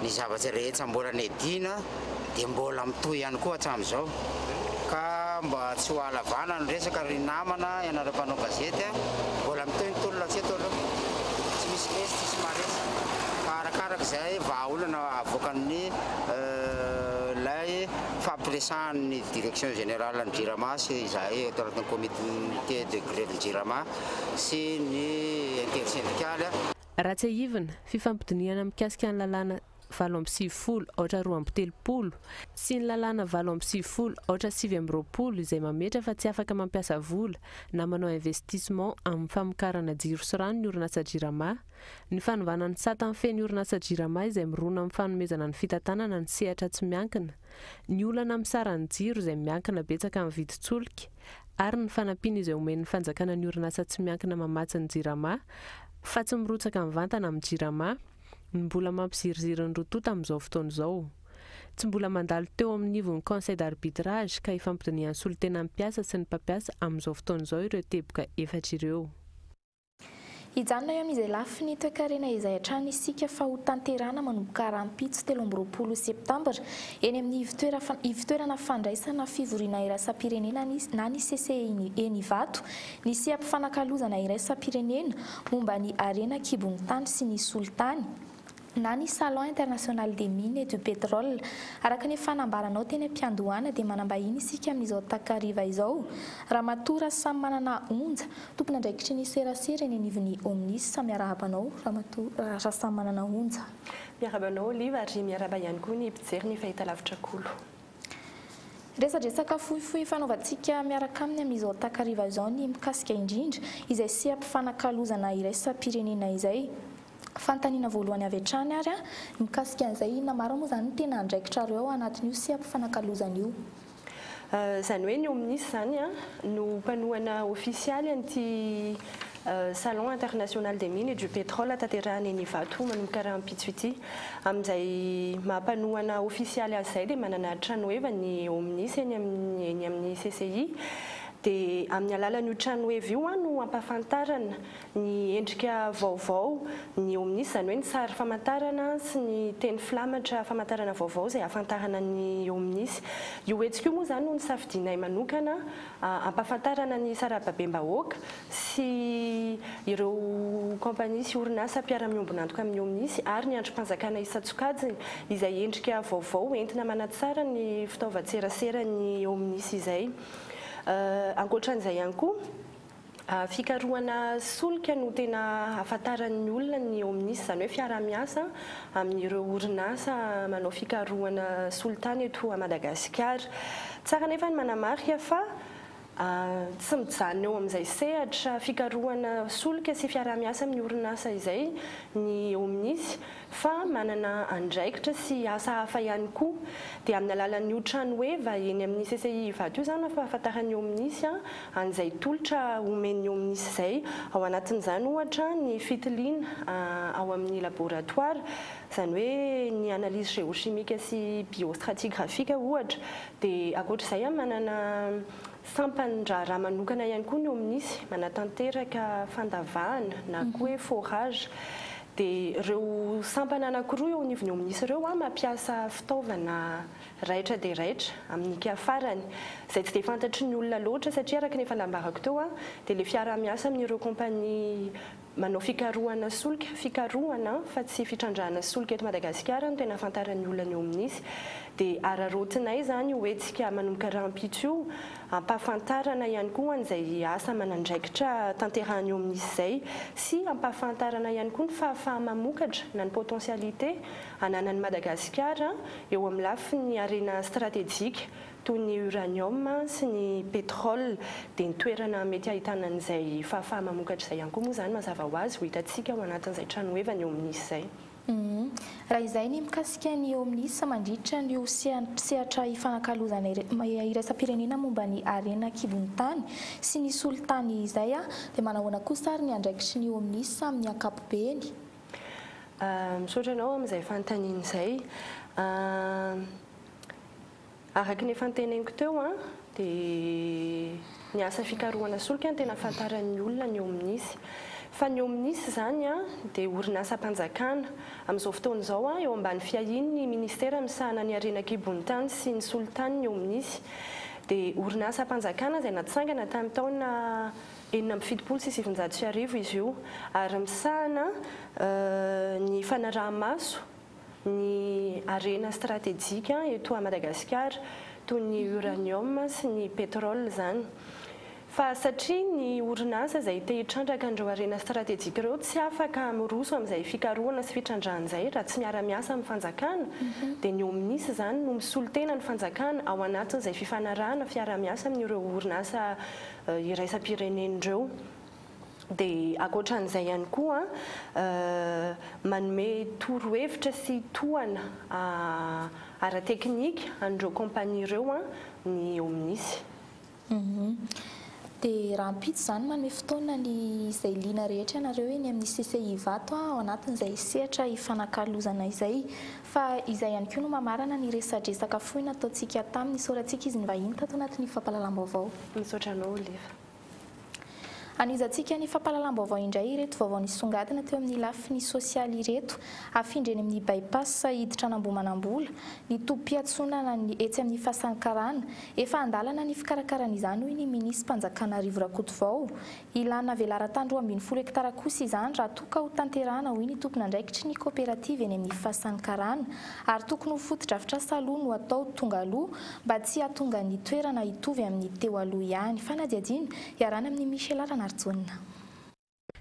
ny zavatra rehetra mbola nedina dia mbola mitohy ihany koa hatramin'izao. Ka mba tsy ho alavana ny resaka ry namana ianareo mpanao gazety mbola mitohy ny tolona hatreto aloha. Tsy misy lesy tsy maresa. Fa arakarak'izay vahaolana avoakan'ny lay fampiresahan'ny direction générale ny jirama sy izay atao anatin'ny comité de grève ny jirama sy ny intersyndicaly. Raha tsy ahivana, fifampidiniana mikasika ny lalàna 20 ohatra 2 sy ny lalàna 20 ohatra 7 izay mametra fa tsy afaka mampiasa vola na manao investissement amin'ny famokarana jiro sy rano ny orinasa Jirama, ny fanovana ny sata amin'ny feny orinasa Jirama izay mirona amin'ny fanomezana ny fitantanana ny sehatra tsy miankina, ny olana amin'ny sarany jiro izay miankina betsaka amin'ny vidin-tsolika, ary ny fanampiana izay omen'ny fanjakana ny orinasa tsy miankina mamatsy ny Jirama fa tsy mirotsaka amin'ny vantana amin'ny Jirama, ny mbola mampiziriziry ny rototo amin'izao fotoana izao. Tsy mbola mandalo teo amin'ny nivon'ny conseil d'arbitrage ka ifampidinian'ny solitena mpiasa sy ny mpampiasa amin'izao fotoana izao ireo teboka efatra ireo. Hijanona eo amin'izay lafiny toe-karena izay hatrany isika fa ho tanterana manomboka rampitso 13 septambra eny amin'ny ivitoerana fandraisana fivoriana iraisam-pirenena na ny CCI Enivato ny seha-mpifanankalozana iraisam-pirenena momba ny arena kibon'ny tany sy ny solitany na ny salon international des mines et du pétrole. Araka ny fanambaranao teny am-piandohana dia manambahiny isika amin'izao takariva izao. Ramatora samy manana onja tompona andraikitry ny serasera eny anivon'ny Omnis miarabanao Ramatora samy manana onja. Miarabanao Liva ary miaraba ihany koa ny mpijery ny fahitalavitra kolo. Resadresaka fohifohy fanaovantsika miaraka aminy amin'izao takariva izao ny mikasika indrindra izay seha-mpifanankalozana iraisam-pirenena izay. Fantaniana voalohany avy hatrany ary mikasika an'izay namara moa zany tena andraikitra reo anatin'io seha-mpifanankalozana io. Zany hoe ny Omnis zany no mpanohana ofisialy an'ity salon international des mines et du pétrole tanterahany Enivato manomboka rahampitso ity. Amin'izay mampanohana ofisialy azay dia manana trano eva ny Omnis eny amin'ny CCI. Dia amin'ny alalan'io trano eva io no ampahafantarana ny endrika vaovao ny Omnis, zany hoe ny sary famantarana sy ny teny filamatra famantarana vaovao izay ahafantarana ny Omnis. Io hetsika io moa zany no nisafidinay manokana ampahafantarana ny sarababem-bahoaka sy ireo kompania sy orinasa mpiara-miombona antoka amin'ny Omnis ary ny androm-panjakana isan-tsokajiny izay endrika vaovao entina manatsara ny fitaovan-tserasera ny Omnis izay. Ankoatran'izay ihany koa fikarohana solika no tena ahafantaran'ny olona ny Omnis, zany hoe fiara-miasa amin'ireo orinasa manao fikarohana solitany eto a Madagasikara. Tsara nefa ny manamarika fa tsy mijanona eo amin'izay sehatra fikarohana solika sy fiara-miasa amin'ny orinasa izay ny Omnis, fa manana andraikitra sy asa hafa ihany koa. Dia amin'ny alalan'io trano eva eny amin'ny CCI Enivato io zany fa ahafantarany Omnis an'izay tolotra omen'ny Omnis izay. Ao anatin'izany ohatra ny fitiliana ao amin'ny laboratoire, zany hoe ny analyse géochimique sy biostratigraphique ohatra. Dia ankoatr'izay manana sampan-draha manokana ihany koa ny Omnis, manatanteraka fandavahana na koa hoe forage. Dia ireo sampana anankiroa eo anivon'ny Omnis ireo mampiasa fitaovana raitra dia raitra amin'ny farany izay tsy dia fantatry ny olona loatra satria araka ny efa nambarako teo dia ilay fiara-miasa amin'ireo kompania manao fikarohana solika, fikarohana fa tsy fitrandrahana solika eto Madagasikara no tena ahafantaran'ny olona ny Omnis. Dia ararotinay zany hoentsika manomboka rahampitso io ampahafantarana ihany koa an'izay asa manandraikitra tanterahan'ny Omnis izay sy ampahafantarana ihany koa ny fahafaha mamokatra na ny potentialité ananan'ny Madagasikara eo amin'ny lafiny arena stratégique toy ny uranium sy ny pétrole. Dia ny toerana mety ahitana an'izay fahafaha mamokatra izay ihany koa moa zany mazava ho azy ho hitantsika ao anatin'izay trano eva ny Omnis izay. Raha izay ny mikasika ny Omnis mandritra ny sehatra ifanankalozana iraisam-pirenena momba ny arena kibon'ny tany sy ny solitany izay dia manahoana kosa ary ny andraikitry ny Omnis amin'ny ankapobeny. Misaotra anao amin'izay fanontaniana izay. Araka ny efa noteneniko teo dia ny asa fikarohana solika tena ahafantaran'ny olona ny Omnis. Fa ny Omnis zany dia orinasa mpanjakana amin'izao fotoana izao eo ambany fiahiny ny ministera misahana ny arena kibon'ny tany sy ny solitany ny Omnis. Dia orinasa mpanjakana izay natsangana tamin'ny taona 1975 izy io ary misahana ny fanaraha-maso ny arena stratégique eto a Madagasikara toy ny uranium sy ny pétrole zany. fa satria ny orinasa izay te hitrandraka andreo harena stratégique ireo tsy afaka miroso amin'izay fikarohana sy fitrandrahan'izay raha tsy miara-miasa amin'ny fanjakana dia ny ominisy izany no misolo tena ny fanjakana ao anatin'izay fifanarahana fiara-miasa amin'ireo orinasa iraisam-pirenen'ireo. Dia ankoatran'izay ihany koa manome torohevitra sy tohana ara-teknika an'ireo kompania ireo ny ominisy. Dia raha ampito izany manome fotoana ny izay liana rehetra ianareo eny amin'ny CCI vato ao anatin'izay sehatra ifanakalozana izay fa izay ihany koa no mamarana ny resadresaka fohy nataontsika tamin'ny soratsika izy ny vahiny tato anatin'ny fampahalalam-baovao. Misaotra anao Oliva. Anizantsika ny fampahalalam-baovao indray ireto vaovao nisongadina teo amin'ny lafiny sosialy ireto afindreny amin'ny bypass hiditra an'Ambohimanambola ny topi-piatsonana ny etsy amin'ny fahasankarana efa andalana ny fikarakaran'izany hoy ny minisy Mpanjakanarivo Rakotovao ilana velaran-tany 12 hektara kosa izany raha toka ho tanterahana hoy ny tompon'andraikitry ny kooperativa eny amin'ny fahasankarana ary tokony ho foto-drafitra saloha no atao tonga aloha mba tsy hahatonga ny toerana hitovy amin'ny teo aloha ihany fanadiadiana iarana amin'ny Michel Arana.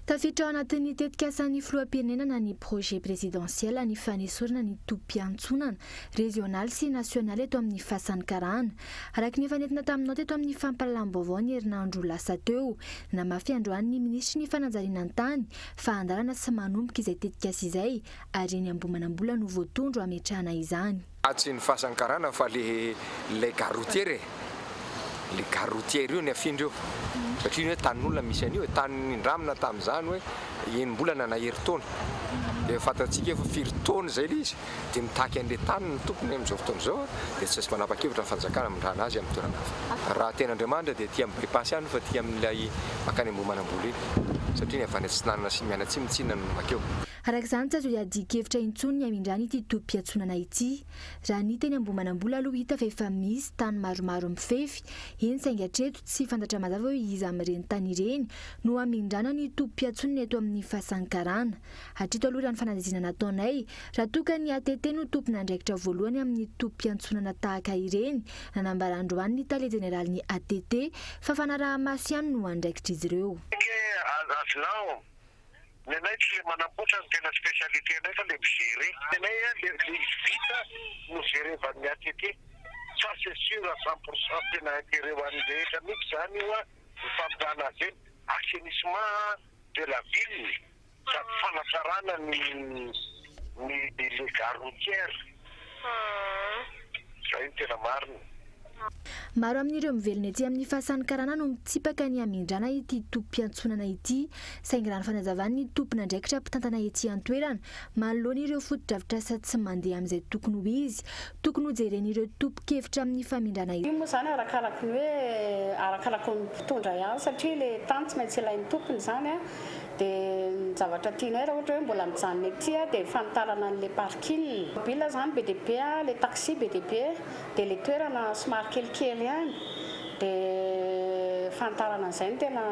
Tafiditra ao anatin'ny tetik'asan'ny filoham-pirenena ny projet présidentiel ny fanesorana ny topi-piantsonana régional sy national eto amin'ny fahasankarana araka ny efa nentina taminao teto amin'ny fampahalalam-baovao ny herinandro lasa teo namafy androany ny ministry ny fananjariana an-tany fa andalana sy manomboka izay tetik'asa izay ary ny Ambohimanambola no voatondro ametrahana izany. Tsy ny fahasankarana fa le garotiere le garotiere io ny afindreo satria hoe tanin'olona misy an'io tany ndramina tamin'izany hoe enim-bolana na herin-taona dia fantatsika efa firy taona izay ilay izy dia mitaky an'ilay tany ny tompony amin'izao fotoana izao dia tsy asy manapa-kevitra ny fanjakana amindrana azy amin'ny toerana hafa raha tena Andriamanitra dia tia amin'ny bypass ihany fa tia amin'ilay makany Ambohimanambola iny satria ny avany atsinanana sy miana tsy mitsinana no makeo. Araka izany tsy azo hiadikevitra intsony ny amindrany ity topi-piatsonana ity raha ny teny Ambohimanambola aloha hita fa efa misy tany maromaro mifefy eny saingy hatreto tsy fantatra mazava hoe iza amin'ireny tany ireny no amindrana ny topi-piatsonana eto amin'ny fahasankarana hatreto aloha raha ny fanadinana nataonay raha toka ny ATT no tompon'andraikitra voalohany amin'ny topi-piatsonana tahaka ireny nanambarandroany ny tale jeneraly ny ATT fa fanaraha-maso ihany no andraikitra izy ireo. Nenay tsy le manampoatra ny tena spécialité anay fa le migerer. Nenay le vita no gérer-van'ny ATT. Ça c'est sûr à 100% tena intérêt ho an'ny rehetra mihitsy zany io ny fampirana azy eny assainissement de la ville sady fanasarana ny le gare routière. Zay ny tena marina. Maro amin'ireo mivelona ety amin'ny fahasankarana no mitsipaka ny amindrana ity topi-piantsonana ity saingy raha ny fanazavany ny tompon'andraikitra mpitantana ety an-toerana manoloana ireo foto-dravitra sa tsy mandeha amin'izay tokony ho izy tokony ho jeren'ireo tompo-kevitra amin'ny famindrana io moa zany arakaraky ny hoe arakaraky ny mpitondra ihany satria le tany tsy maintsy ilain'ny tompony zany dia ny zavatra tianay raha ohatra hoe mbola mijanona ety dia fanitarana an'ilay parking bila zany be dia be le taxi be dia be dia le toerana somary kelikely ihany dia fanitarana an'izay no tena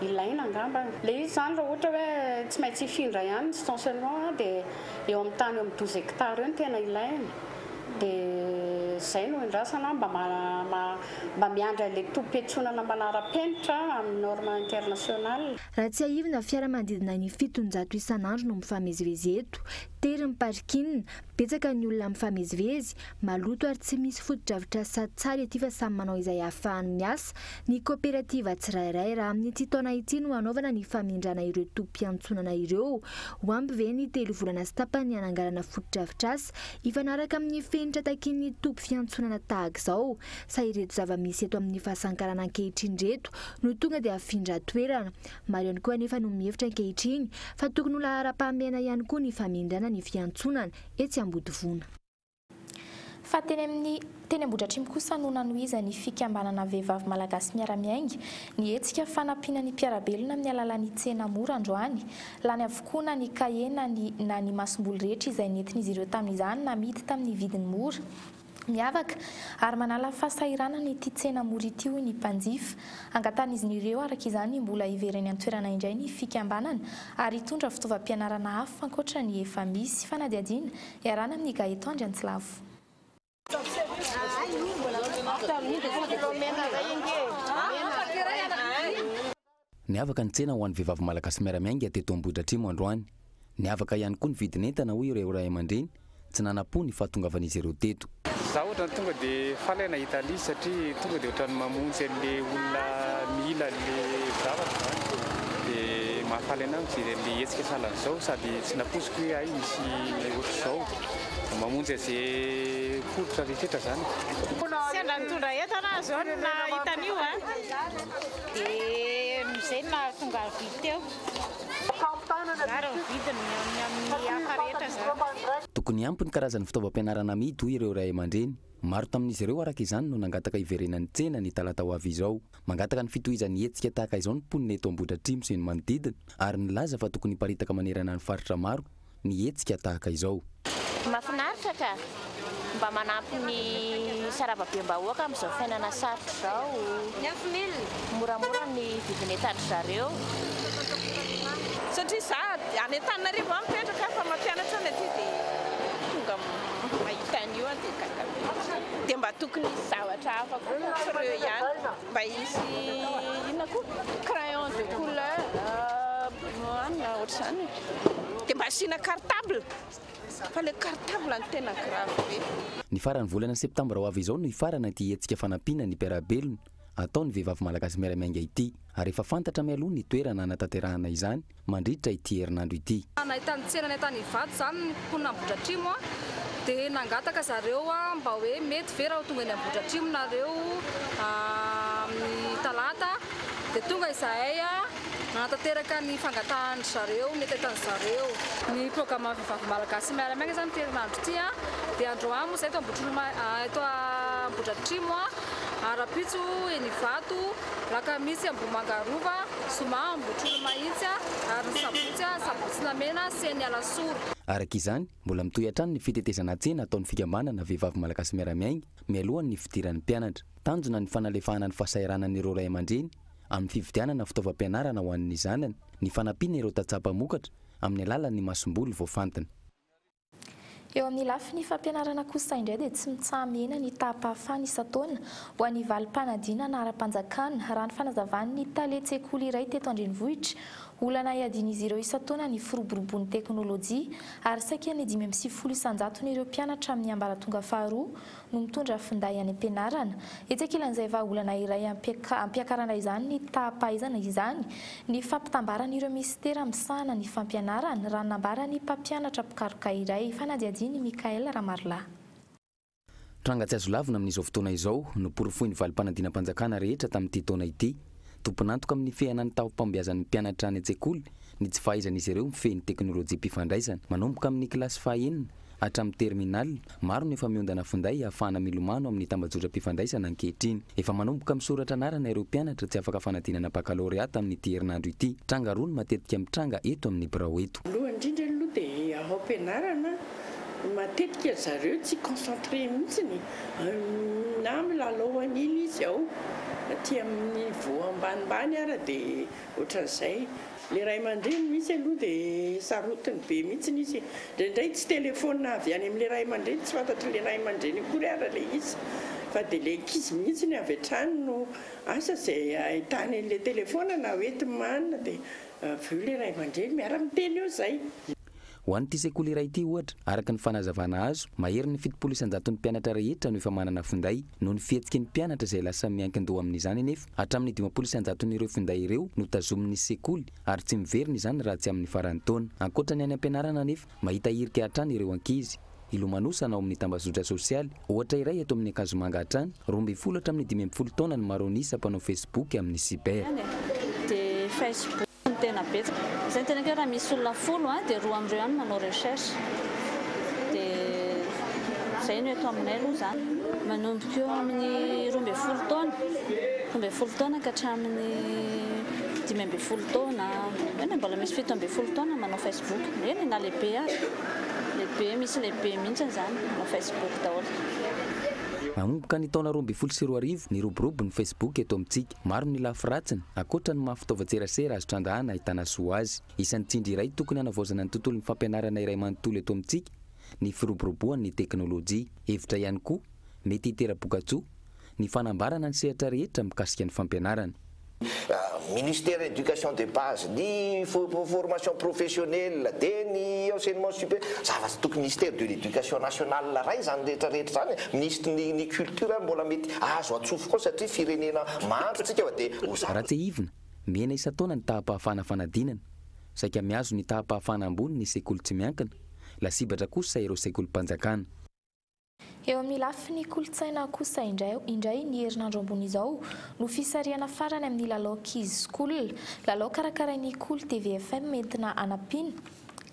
ilaina angamba. Le izy zany raha ohatra hoe tsy maintsy hifindra ihany stationnement dia eo amin'ny tany eo amin'ny 12 hectares eo no tena ilaina dia zay no indrasana mba miandra le topi-piatsonana manara-penitra amin'ny norme internationale. Raha tsy haivina fiara manodidina ny 700 isan'andro no mifamezivezy eto tery ny parking betsaka ny olona mifamezivezy maloto ary tsy misy foto-dravitra sady tsara ety fa samy manao izay ahafahany miasa ny kooperativa tsirairay raha amin'ny ity taona ity no hanaovana ny famindrana ireo topi-piantsonana ireo ho ampy ve ny 3 volana sy tapany hanangarana foto-dravitra asa ifanaraka amin'ny fenitra takin'ny topi-fiantsonana tahaka izao sa ireto zava-misy eto amin'ny fahasankarana ankehitriny reto no tonga dia afindra toerana maro ihany koa anefa no mihevitra ankehitriny fa tokony ho lahara-pahamehana ihany koa ny famindrana ny fiantsonana etsy Ambodivona. Fa teny Ambohidratrimo kosa no nanohizany fikambanana vehivavy malagasy miara-miainga ny hetsika fanampiana ny mpiarabelona amin'ny alalan'ny tsena mora androany lany avokoa na ny kahena na ny masom-boly rehetra izay nentin'izy ireo tamin'izany namidy tamin'ny vidiny mora miavaka ary manala fasahirana ny ity tsena mora ity hoy ny mpanjifa angatan'izy ireo araka izany mbola ivereny an-toerana indray ny fikambanana ary hitondra fitaovam-pianarana hafa ankoatra ny efa misy fanadiadiana iarana amin'ny Gaetan Andriantsilavo. Niavaka ny tsena ho an'ny vehivavy malagasy miaramiainga teto Ambohidratrimo androany. Niavaka ihany koa ny vidin'entana hoy ireo ray aman-dreny tsy nanapo ny fahatongavan'izy ireo teto. Za ohatra ny tonga dia falaina Italia satria tonga dia ohatran'ny mamonjy an'ilay olona mila le zavatra dia mahafalaina amin'izay le hetsika salan'izao sady tsy naposiko hoe ay misy ohatr'izao mamonjy izay politra rehetra zany. Sendra nitondra entana zao na hitan'io dia izay na tonga vidy teo. Tokony ampy ny karazan'ny fitaovam-pianarana amidy hoy ireo ray aman-dreny. Maro tamin'izy ireo araka izany no nangataka iverenan'ny tsena ny talata ho avy izao. Mangataka ny fitohizan'ny hetsika tahaka izao ny mponina eto Ambohidratrimo sy ny manodidina ary nilaza fa tokony hiparitaka manerana ny faritra maro ny hetsika tahaka izao. Mahafinaritra ka mba manampy ny saravabe-bahoaka amin'izao fiainana sarotra izao. Moramora ny vidin'entana zareo. Satria za any Antananarivo mipetraka fa mampianatra ny aty dia tonga mahita an'io dia mba tokony zavatra hafa koa ireo ihany mba hisy inona koa crayon de couleur anona ohatr'izany dia mba asiana cartable fa le cartable ny tena grave be. Ny farany volana septambra ho avy izao no hifarana ity hetsika fanampiana ny mpiarabelona ataony vehivavy malagasy miaramiainga ity ary efa fantatra mialoha ny toerana hanatanterahana izany mandritra ity herinandro ity. Nahitany tsena nahitany Ivato zany ny mponina Ambohidratrimo dia nangataka zareo mba hoe mety vera ho tonga ny Ambohidratrimo nareo amin'ny talata dia tonga izahay nanatanteraka ny fangatahany zareo mety ahitany zareo ny programme vehivavy malagasy miaramiainga zany herinandro ity dia androany moa izay eto Ambohidratrimo Arapitso, Enivato, Lakamisy, Ambohimangarova, Soma, Ambohitrolo-Mahitsy ary Sabotsy-Namena sy ny Alasoro. Araka izany, mbola mitohy hatrany ny fitetezana tsena ataon'ny fikambanana vehivavy malagasy miaramiainga mialohan'ny fidiran'ny mpianatra. Tanjona ny fanalefahana ny fahasahiranan'ireo ray aman-dreny amin'ny fividianana fitaovam-pianarana ho an'ny zanany, ny fanampiana ireo tatsapa-mokatra amin'ny alalan'ny masomboly voafantina. Eo amin'ny lafiny fampianarana kosa indray dia tsy mitsaha-mihena ny taham-pahafana isan-taona ho an'ny valim-panadina na ara-panjakana raha ny fanazavany talentsy-tsekoly iray teto Andrenivohitra. Olana iadin'izy ireo isan-taona ny firoborobon'ny teknôlôjia ary saika ny 520 isan-jato ireo mpianatra amin'ny ambaratonga faharoa no mitondra finday any am-pianarana. Etsekilan'izay vahaolana iray ampiakarana izany ny taham-pahaizana izany ny fampitambaran'ireo ministera misahana ny fampianarana raha nambarany mpampianatra mpikaroka iray fanadiadiany Mikael Ramarla. Trangatsy azo lavina amin'izao fotoana izao no porofoiny valim-panadinam-panjakana rehetra tamin'ity taona ity. Tomponantoka amin'ny fiainan'ny taom-pambeazan'ny mpianatra any an-tsekoly ny tsy fahaizan'izy ireo mifehy ny teknôlôjia mpifandraisana manomboka amin'ny kilasy fahaenina hatramin'ny terminal. Maro ny efa miondana finday ahafahana milomano amin'ny tambajotra mpifandraisana ankehitriny. Efa manomboka misoratra anarana ireo mpianatra tsy afaka fanadinana bakalôriata amin'ity herinandro ity. Tranga roa no matetika mitranga eto amin'ny birao eto. Aloha indrindra aloha dia ao ampianarana matetika zareo tsy concentré mihitsiny na milalao an'iny izy ao aty amin'ny voa ambanimbany ara dia ohatran'izay le ray aman-dreny misy aloha dia sarotiny be mihitsiny izy indraindray tsy telefona avy any amin'le ray aman-dreny tsy fantatry le ray aman-dreny kory ara le izy fa dia le ankizy mihitsiny avy hatrany no asa izay ahitany an'le telefona na hoentiny manina dia aveo le ray aman-dreny miara-miteny eo izay. Ho an'ity sekoly iray ity ohatra, araka ny fanazavana azo, mahery ny 700 ny mpianatra rehetra no efa manana finday noho ny fihetsiky ny mpianatra izay lasa miankin-doha amin'izany anefa hatramin'ny 500 n'ireo finday ireo no tazomin'ny sekoly ary tsy miverina izany raha tsy amin'ny farany taona. Ankoatra ny any ampianarana anefa mahita hirika hatrany ireo ankizy ilomanosana ao amin'ny tambazotra sosialy. Ohatra iray eto amin'ny Akazomanga hatrany 12 hatramin'ny 15 taona ny maronisa mpanao Facebook amin'ny cyber. Tena betsaka izay tena raha misy olona 10 dia 2 amin'ireo ihany manao recherche dia izay no eto aminay aloha izany manomboka eo amin'ny 12 taona 12 taona ka hatramin'ny 15 taona eny mbola misy 17 taona manao Facebook eny na lehibe ary lehibe misy lehibe mihitsy izany manao Facebook daholo. Manomboka ny taona 2024 ny roborobo ny Facebook eto amintsika. Maro ny lafiratsiny akoatra ny mahafitaovan-tserasera azo trandahana ahitana soa azy. Isan'ny tsindry iray tokony hanavaozana ny tontolon'ny fampianarana iray manontolo eto amintsika ny firoborobohan'ny teknôlôjia. Hevitra ihany koa mety hitera-pokatsoa ny fanambarana ny sehatra rehetra mikasika ny fampianarana. Ministère éducation de base, ny formation professionnelle, dia ny enseignement supérieur, zavatra tokony ministère de l'éducation nationale ray zany rehetrarehetra zany, ministre ny culture mbola mety azo atsofoka koa satria firenena maro tsika fa dia raha tsy ivina mena isa-taona ny taham-pahafana fanadinana saika miazo ny taham-pahafana ambony ny sekoly tsy miankina lasibatra kosa ireo sekolim-panjakana. Eo amin'ny lafiny kolotsaina kosa indray ny herinandro ambony izao no fisariana farany amin'ny lalao Kids School, lalao karakarain'ny Cool TVFM entina anampiana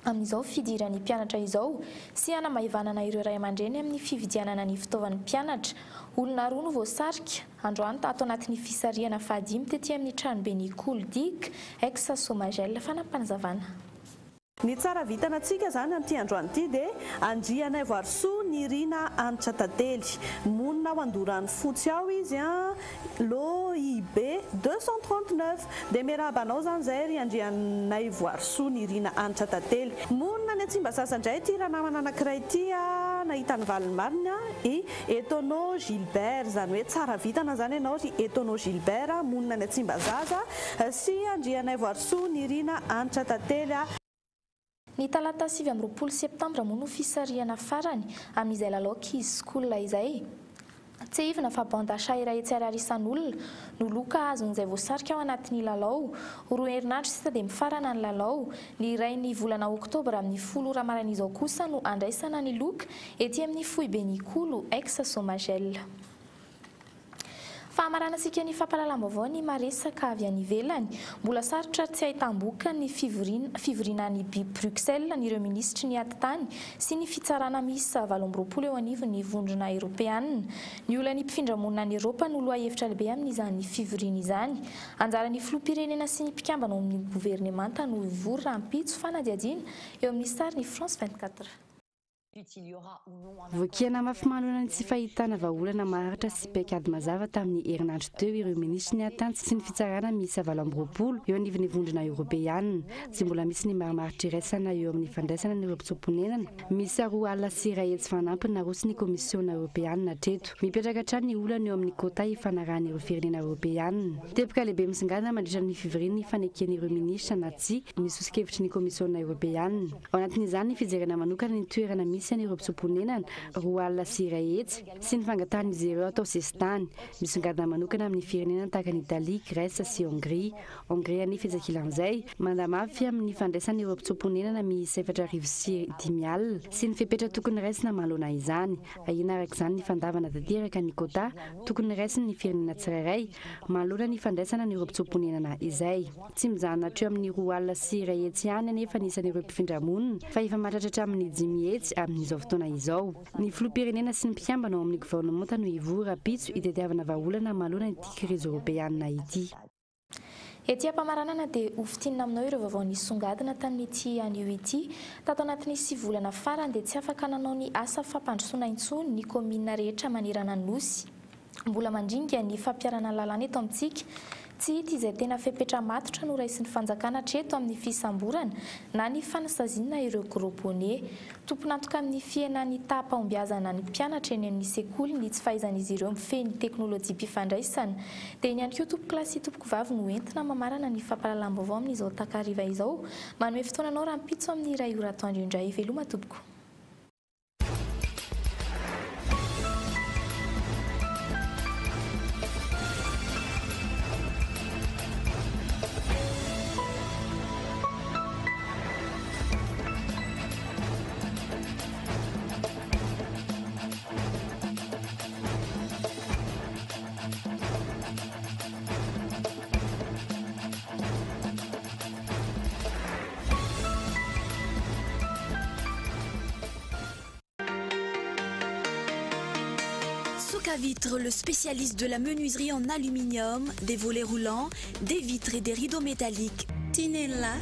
amin'izao fidiran'ny mpianatra izao sy hanamahivanana ireo ray aman-dreny amin'ny fividianana ny fitaovan'ny mpianatra. Olona roa no voasarika androany tato anatin'ny fisariana fahadimy tetỳ amin'ny tranoben'ny Cool Dick ex Somagel fanampanazavana. Ny tsara vitanantsika zany amin'ity androany ity dia Andriana Voarsoa Nirina Anitra Tantely, monina ao Andorany fotsy ao izy lo IB 239 dia miarabanao zany zay ry Andriana Voarsoa Nirina Anitra Tantely. Monina ny Antsimba sasandray ity raha namana anankiray ity nahita ny valiny marina i Etono Gilbert, zany hoe tsara vitana zany ianao ry Etono Gilbert, monina ny Antsimba zaza sy Andriana Voarsoa Nirina Anitra Tantely. Ny talata 7 septambra moa no fisariana farany amin'izay lalao Kids School izay. Tsy ivina fa bandasha iray tsy ariarisan'olona no loka azon'izay voasarika ao anatin'ny lalao. Roa herinandro sisa dia mifarana ny lalao. Ny iray ny volana oktobra amin'ny 10 ramaran'izao kosa no andraisana ny loka ety amin'ny foiben'ny Kolo ex Somagel. Fahamaranasika ny fampahalalam-baovao ny maresaka avy any ivelany, mbola sarotra tsy ahitam-boka ny fivorinan'ny Bruxelles nireo ministry ny atitany sy ny fitsarana miisa 7 eo anivon'ny vondrona Europeanina. Ny olany mpifindra-monina ny Eropa no loha hevitra lehibe amin'izany fivoriana izany. Anjaran'ny filoham-pirenena sy ny mpikambana amin'ny governemanta no ivory rahampitso fanadiadiana eo amin'ny sary ny France 24. Vokiana mafy manona ny tsy fahitana vahaolana maharitra sy paikady mazava tamin'ny herinandro teo ireo ministry ny atany sy ny fitsarana miisa 7 eo anivon'ny vondrona Europeanina. Tsy mbola misy ny marimaritra iraisana eo amin'ny fandraisana ny Europam-tsomponenana. Misy roa alina sy iray hetsy fanampiny narosy ny Komisiona Europeanina hatreto. Mipetraka hatrany ny olana eo amin'ny kota hifanarahany ireo firenena Europeanina. Teboka lehibe misongadina mandritra ny fivoriana hifaneken'ireo ministra na tsy misy osikevitry ny Komisiona Europeanina. Ao anatin'izany ny fijerena manokana ny toerana misy ny Europam-tsomponenana roa alina sy iray hetsy sy ny fangatan'izy ireo atao sestany. Misongadina manokana amin'ny firenena tahaka ny Italia, Grèce sy Hongrie. Hongrie ny fijakilan'izay mandamafy amin'ny fandraisany Europam-tsomponenana miisa 7,5 alina sy ny fepetra tokony raisina manoloana izany. Ahina araka izany ny fandavana tanteraka ny kota tokony raisiny ny firenena tsirairay manoloana ny fandraisana ny Europam-tsomponenana izay. Tsy mijanona hatreo amin'ny roa alina sy iray hetsy ihany anefa nisan'ireo mpifindra-monina fa efa mahatratra amin'ny 10 hetsy amin'izao fotoana izao. Ny filoham-pirenena sy ny mpikambana ao amin'ny gouvernemanta no ivory rapitso hitadiavana vahaolana manoloana ity krizy Europeanina ity. Ety ampamaranana dia ofitinina aminao ireo vaovao nisongadina tamin'ity anio ity. Tato anatin'ny 6 volana farany dia tsy afaka nanao ny asa fampandrosoana intsony ny komina rehetra manerana ny nosy. Mbola mandringa ny fampiarana lalàna eto amintsika. Tsy hita izay tena fepetra matotra no raisin'ny fanjakana hatreto amin'ny fisamborana na ny fanasaziana ireo gros-bonnet. Tomponantoka amin'ny fiainan'ny taham-pahombiazana ny mpianatra eny amin'ny sekoly ny tsy fahaizan'izy ireo mifehy ny teknôlôjia mpifandraisana. Dia ny ihany koa tompoko lasy tompoko vavy no entina mamarana ny fampahalalam-baovao amin'izao takariva izao. Manome fotoananao rahampitso amin'ny iray ora atoandro indray. Veloma tompoko. Vitre, le spécialiste de la menuiserie en aluminium, des volets roulants, des vitres et des rideaux métalliques. Tinella.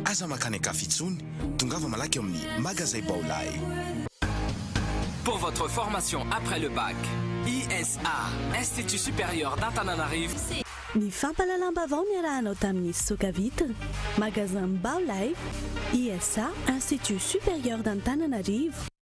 Aza makany kafitsony, tongava malaky amin'ny magasin Baolay. Pour votre formation après le bac, ISA, Institut supérieur d'Antananarivo. Ny fampahalalam-baovao ny arahanao tamin'ny Soka Vitre, magasin Baolay, ISA, Institut supérieur d'Antananarivo.